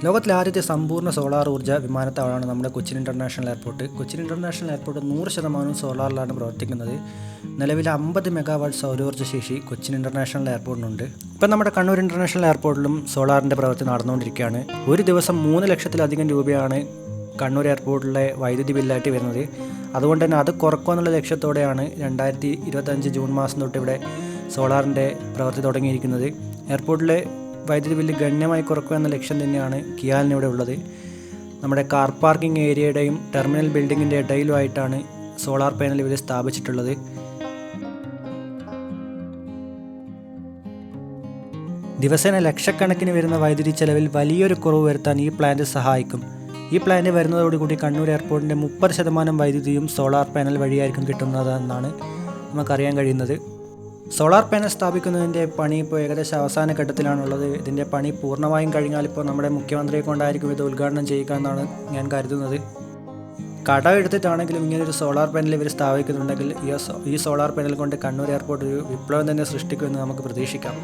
ലോകത്തിലെ ആദ്യത്തെ സമ്പൂർണ്ണ സോളാർ ഊർജ്ജ വിമാനത്താവളമാണ് നമ്മുടെ Cochin international airport. Cochin international airport 100% സോളാറിലാണ് പ്രവർത്തിക്കുന്നത്. നിലവിൽ 50 മെഗാവാട്ട് സൗരോർജ്ജ ശേഷി കൊച്ചിൻ ഇൻ്റർനാഷണൽ എയർപോർട്ടിനുണ്ട്. ഇപ്പം നമ്മുടെ കണ്ണൂർ ഇൻ്റർനാഷണൽ എയർപോർട്ടിലും സോളാറിൻ്റെ പ്രവൃത്തി നടന്നുകൊണ്ടിരിക്കുകയാണ്. ഒരു ദിവസം 3 ലക്ഷത്തിലധികം രൂപയാണ് കണ്ണൂർ എയർപോർട്ടിലെ വൈദ്യുതി ബില്ലായിട്ട് വരുന്നത്. അതുകൊണ്ട് തന്നെ അത് കുറക്കുക എന്നുള്ള ലക്ഷ്യത്തോടെയാണ് 2025 ജൂൺ മാസം തൊട്ട് ഇവിടെ സോളാറിൻ്റെ പ്രവൃത്തി തുടങ്ങിയിരിക്കുന്നത്. എയർപോർട്ടിലെ വൈദ്യുതി ബില്ല് ഗണ്യമായി കുറക്കുക എന്ന ലക്ഷ്യം തന്നെയാണ് കിയാലിന് ഇവിടെ ഉള്ളത്. നമ്മുടെ കാർ പാർക്കിംഗ് ഏരിയയുടെയും ടെർമിനൽ ബിൽഡിങ്ങിൻ്റെ ഇടയിലുമായിട്ടാണ് സോളാർ പാനൽ ഇവർ സ്ഥാപിച്ചിട്ടുള്ളത്. ദിവസേന ലക്ഷക്കണക്കിന് വരുന്ന വൈദ്യുതി ചെലവിൽ വലിയൊരു കുറവ് വരുത്താൻ ഈ പ്ലാന്റ് സഹായിക്കും. ഈ പ്ലാന്റ് വരുന്നതോടുകൂടി കണ്ണൂർ എയർപോർട്ടിൻ്റെ 30% വൈദ്യുതിയും സോളാർ പാനൽ വഴിയായിരിക്കും കിട്ടുന്നതെന്നാണ് നമുക്കറിയാൻ കഴിയുന്നത്. സോളാർ പാനൽ സ്ഥാപിക്കുന്നതിൻ്റെ പണി ഇപ്പോൾ ഏകദേശം അവസാന ഘട്ടത്തിലാണുള്ളത്. ഇതിൻ്റെ പണി പൂർണ്ണമായും കഴിഞ്ഞാൽ ഇപ്പോൾ നമ്മുടെ മുഖ്യമന്ത്രിയെ കൊണ്ടായിരിക്കും ഇത് ഉദ്ഘാടനം ചെയ്യുക എന്നാണ് ഞാൻ കരുതുന്നത്. കടം എടുത്തിട്ടാണെങ്കിലും ഇങ്ങനൊരു സോളാർ പാനൽ ഇവർ സ്ഥാപിക്കുന്നുണ്ടെങ്കിൽ ഈ സോളാർ പാനൽ കൊണ്ട് കണ്ണൂർ എയർപോർട്ട് ഒരു വിപ്ലവം തന്നെ സൃഷ്ടിക്കുമെന്ന് നമുക്ക് പ്രതീക്ഷിക്കാം.